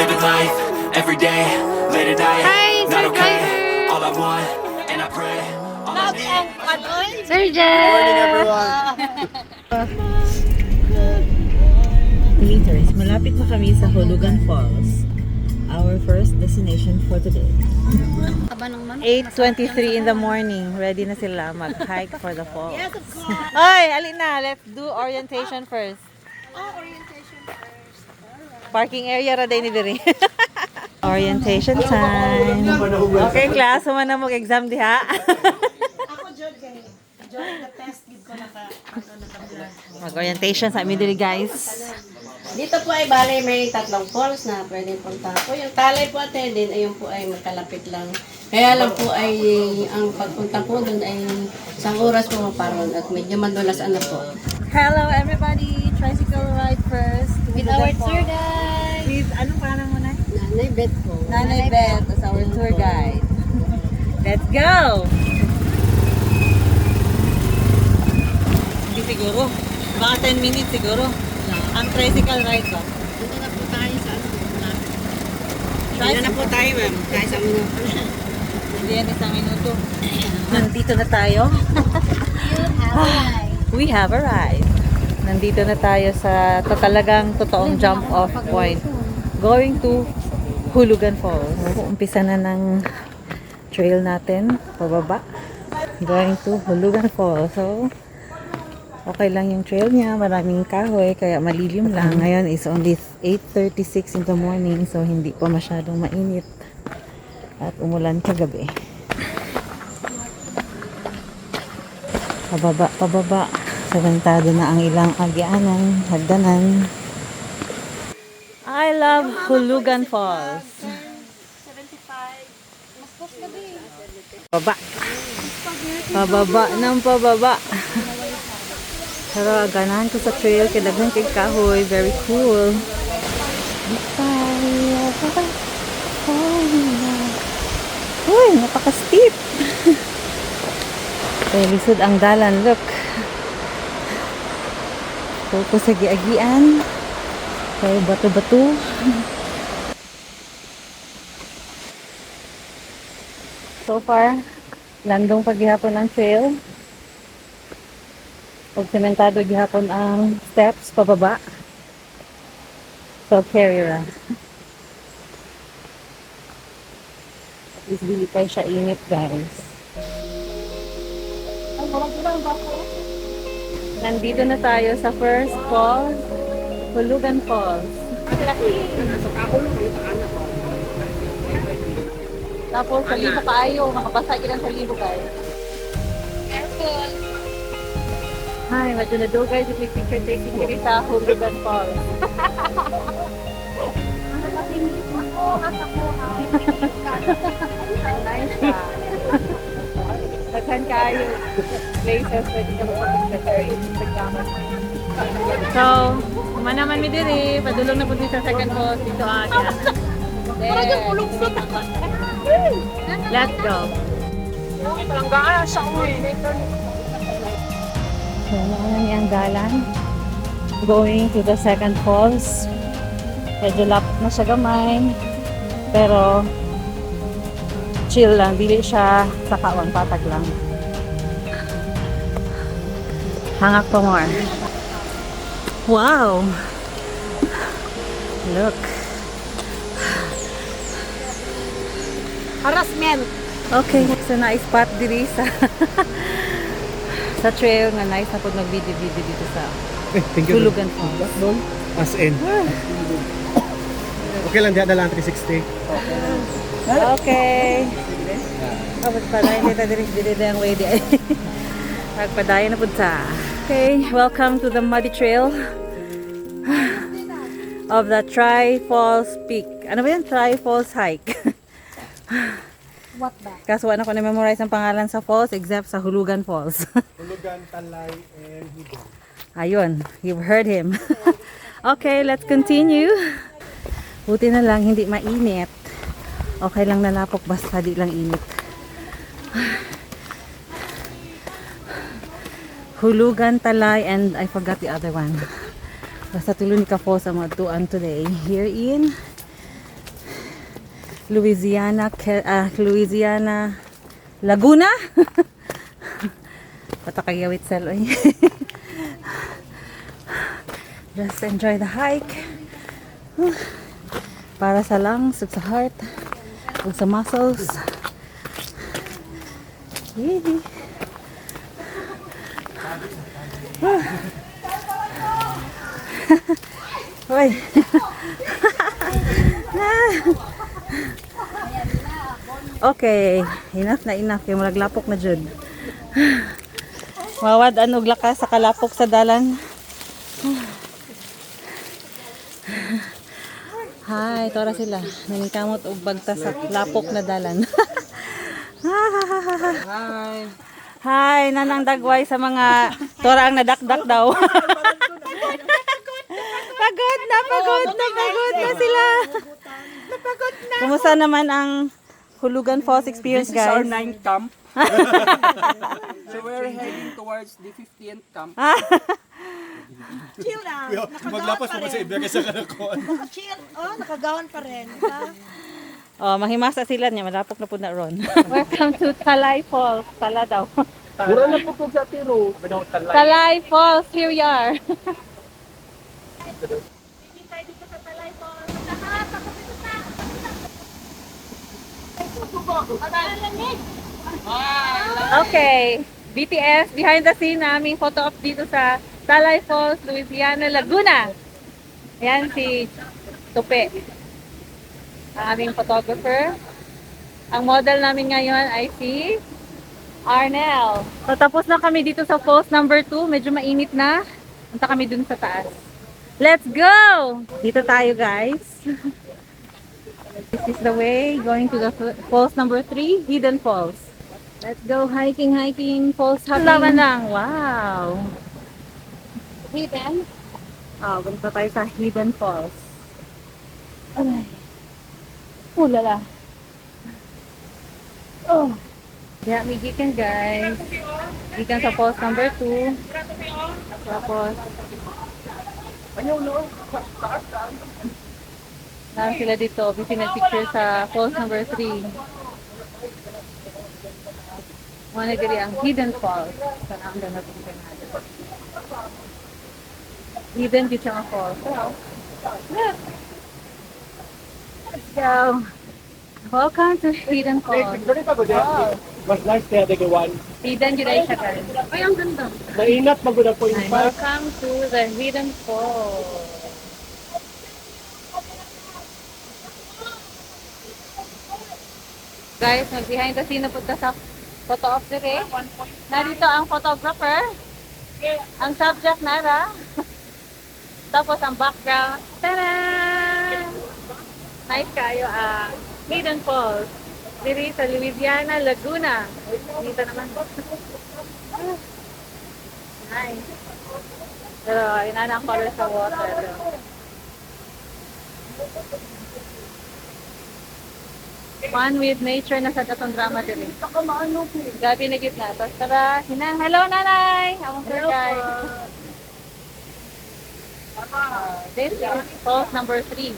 living life, every day, late at night, Hi, not Sir okay. Driver. All I want, and I pray, all I need. Sir Jan! Meters. Malapit na kami sa Hulugan Falls. Our first destination for today. 8:23 in the morning. Ready na sila mag-hike for the falls. Yes, of course. Oy, alina, let's do orientation first. Orientation first. Parking area ra day ni diri. Orientation time. Okay, class, man na mag-exam diha. Ako, Jod, kay Jod, the test, give ko naka-vlog. Mag-orientation sa amin diri, guys. Dito po ay bali may tatlong falls na pwedeng punta po. Yung Talay po ate din, ayun po ay magkalapit lang. Kaya lang po ay ang pagpunta po doon ay isang oras po maparoon at medyo madulas ano po. Hello everybody! Tricycle ride first. With our tour guide. With, anong pangalan mo na? Nanay Beth po. Nanay Beth as our tour guide. Let's go! Hindi siguro. Baka 10 minutes siguro. Ang tricycle ride ba? Dito na po tayo sa ano. Dito na po tayo ma'am. Tayo sa minuto. Hindi yan isang minuto. Nandito na tayo. We have arrived. Nandito na tayo sa talagang totoong jump off point. Going to Hulugan Falls. Umpisa na ng trail natin. Pababa. Going to Hulugan Falls. So, okay lang yung trail niya. Maraming kahoy. Kaya malilim lang. Ngayon is only 8:36 in the morning. So, hindi pa masyadong mainit. At umulan kagabi. Pababa, pababa. Sabantado na ang ilang agyanan, hagdanan. I love Hulugan Falls. 75. Pababa. Pababa ng pababa. Pero ganahan ko sa trail, kadaghan kay kahoy. Very cool. Uy, napaka-steep. Kaya lisod ang dalan. Look. Focus sa giagian. Kaya bato-bato. So far, landong paghihapon ang trail. Pag sementado gihapon ang steps pababa. So, carry ra. At least dili pa siya init, guys. Nandito na tayo sa first falls, Hulugan Falls. Tapos sa libo kaayo, makabasa ilan sa libo guys. Careful. Hi, what do na do guys if we picture taking here sa Hulugan Falls? Nice ah. Naghan kayo places pwede ka magpapicture in Instagram. So, naman mi diri, padulong na po dito sa second falls dito agad. There. Let's go. So, nauna niya ang dalan. Going to the second falls. Medyo lapot na siya gamay. Pero, chill lang. Dili siya sa kawang patag lang. Hangak pa more. Wow! Look. Harassment! Okay, so na-spot diri sa sa trail nga nice na po nag-video-video dito sa Hulugan Falls. Doon? As in. Okay lang diyan na lang 360. Okay. Kapag padayon dito diri ang way di ay. Pagpadayon na po sa. Okay, welcome to the muddy trail of the Tri-Falls Peak. Ano ba yan? Tri-Falls Hike. What ba? Kaso wala ko na-memorize ang pangalan sa falls except sa Hulugan Falls. Hulugan, Talay, and Higong. Ayun, you've heard him. Okay, let's continue. Buti na lang hindi mainit. Okay lang nalapok basta di lang init. Hulugan, Talay, and I forgot the other one. Basta tuloy ni Ka Falls ang magtuan today. Here in Louisiana, Laguna. Patakagawit sa loy. Just enjoy the hike. Para sa lungs, sa heart, sa muscles. Yee. Hoy. Okay, enough na enough. Yung malaglapok na jud. Mawad anog lakas sa kalapok sa dalan. Hi, tora sila. Naningkamot og bagta sa lapok na dalan. Hi. Hi, nanang dagway sa mga tora ang nadakdak daw. Pagod na sila. Napagod na. Kumusta naman ang Hulugan Falls experience, This is our guys? 9th camp. So we're heading towards the 15th camp. Chill lang. Maglapas mo sa iba kaysa kanakuan. Chill. Oh, nakagawan pa rin. Ha? Oh, mahimasa sila niya. Malapok na po na ron. Welcome to Talay Falls. Tala daw. Mura na po sa tiro. Talay Falls, here we are. Okay, BTS, behind the scene naming photo op dito sa Talay Falls, Louisiana, Laguna. Ayan si Tupe, ang aming photographer. Ang model namin ngayon ay si Arnel. So tapos na kami dito sa falls number 2, medyo mainit na. Punta kami dun sa taas. Let's go! Dito tayo, guys. This is the way going to the falls number 3, Hidden Falls. Let's go hiking, falls hopping. Laban lang. Wow. Hidden. Oh, punta tayo sa Hidden Falls. Ay. Ulala. Oh. Yeah, may gikan, guys. Gikan sa falls number 2. Tapos naroon sila dito. Busy nag-picture sa falls number 3. Muna diri ang Hidden Falls. Sana ang ganda natin natin. Hidden dito ang falls. So, look. Let's go. Welcome to Hidden Falls. Wow. Mas nice kaya the one. Hidden dito ay siya, guys. Ay, ang ganda. Mainat maguna po yung park. Welcome to the Hidden Falls. Guys, mag-behind the scene na punta sa photo op dire. Narito ang photographer. Ang subject nara. Tapos ang background. Tada! Nice kayo ang Hidden Falls. Diri sa Louisiana, Laguna. Dito naman. Nice. Pero inana ang color sa water. One with nature na sa katong drama din. Gabi na gitna. Tapos tara, hinang. Hello, nanay! Among sir guys. This is falls number 3.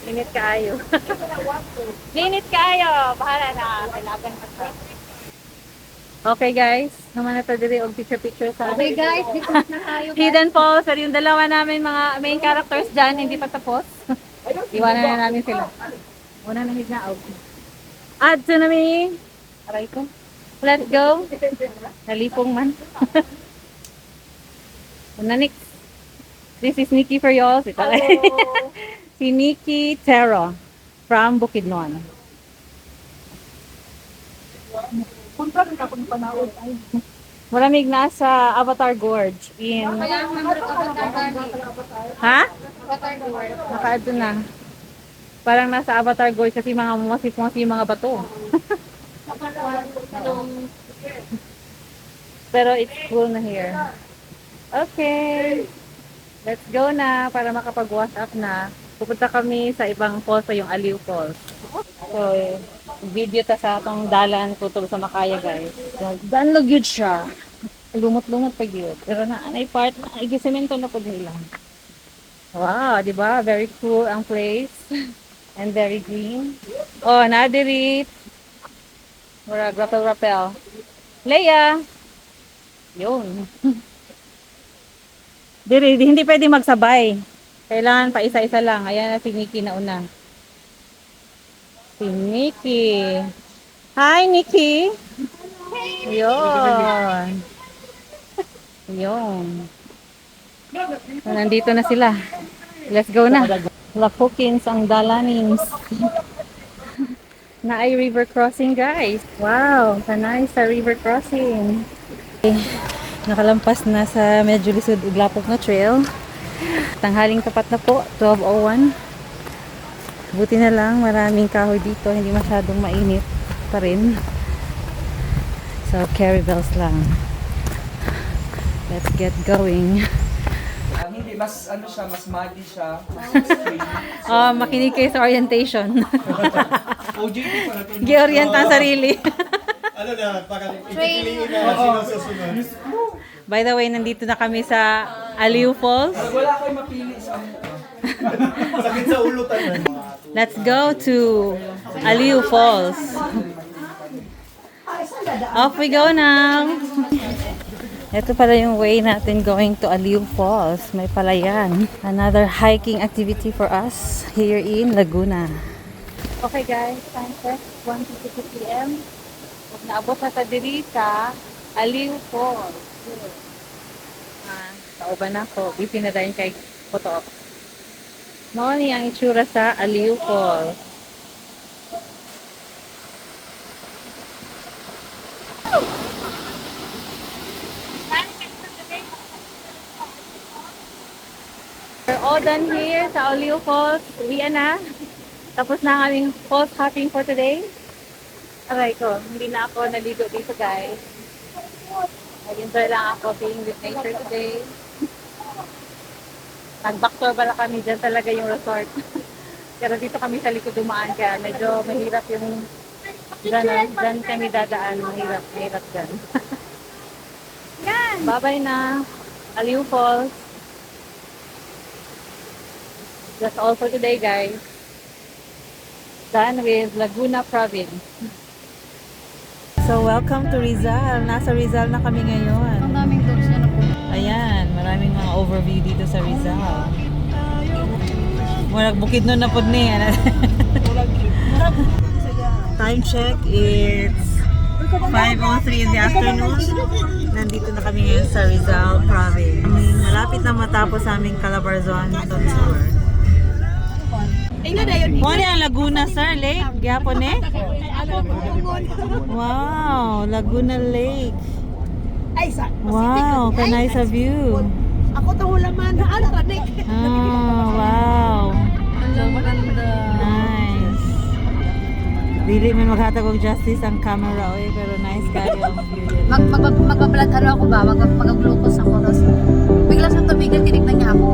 Init kaayo. Init kaayo. Bahala na. Kailangan ka. Okay guys, naman na diri og picture sa Okay guys, dito na tayo. Hidden Falls. Pero yung dalawa namin mga main characters dyan, hindi pa tapos. Iwanan na namin sila. Una na hignaog. Add to namin. Aray ko. Let's go. Nalipong man. Una next. This is Nikki for y'all. Si Nikki Terra from Bukidnon. Malamig na sa Avatar Gorge in... Ha? Nakaado na. Parang nasa Avatar Gorge kasi mga masif-masif yung mga bato. Pero it's cool na here. Okay. Let's go na para makapag-wash up na. Pupunta kami sa ibang falls pa yung Aliw Falls. So, video ta sa atong dalan tutol sa Makaya, guys. Danlog yun siya. Lumot-lumot pa yun. Pero na, anay part, igisemento na po nila. Wow, di ba? Very cool ang place. And very green. Oh, nadirit. Murag rappel. Leia! Yun. Diri, hindi pwede magsabay. Kailangan pa isa-isa lang. Ayan na si Nikki na una. Si Nikki. Hi, Nikki! Yun. Yun. So, nandito na sila. Let's go na. Lapukins ang dalanings. Na ay river crossing, guys. Wow, kanay sa river crossing. Okay, nakalampas na sa medyo lisod uglapok na trail. Tanghaling tapat na po, 12:01. Buti na lang, maraming kahoy dito. Hindi masyadong mainit pa rin. So, carry bells lang. Let's get going. Hindi, mas ano siya, mas muddy siya. Oh, makinig kayo sa orientation. OJT para ito. Gi-orient ang sarili. Ano na, parang ipipiliin na sino sa sunod. By the way, nandito na kami sa Aliw Falls. Wala kayo mapili sa Sakit sa ulutan na. Let's go to Aliw Falls. Off we go now. Ito pala yung way natin going to Aliw Falls. May palayan. Another hiking activity for us here in Laguna. Okay guys, time check. 1:52 p.m. Naabot na sa diri sa Aliw Falls. Kauban ako. Busy na dahil kay photo. Noon ang itsura sa Aliw Falls. We're all done here sa Aliw Falls. Uwian na. Tapos na ang aming falls hopping for today. Aray ko, hindi na ako naligo dito guys. Nag-enjoy lang ako being with nature today. Nag-backtour pala kami, dyan talaga yung resort. Pero dito kami sa likod dumaan kaya medyo mahirap yung dyan kami dadaan. Mahirap dyan. Bye-bye na. Aliw Falls. That's all for today guys. Done with Laguna Province. So welcome to Rizal. Nasa Rizal na kami ngayon. Ang daming dogs na po. Ayan, maraming mga overview dito sa Rizal. Murag bukid nun na po ni. Time check, it's 5:03 in the afternoon. Nandito na kami ngayon sa Rizal Province. Malapit na matapos aming Calabarzon tour. Muna ang Laguna, sir, lake. Gyapon eh. Wow, Laguna Lake. Ay, sa Wow, kanay sa view. Ako tahulaman. Ano ka, Nick? Ah, wow. Nice. Dili man maghatag og justice ang camera oy, pero nice kayo ang view. Mag-blood ano ako ba? Mag-glucose ako. Tapos, bigla siyang tumigil, tinignan niya ako.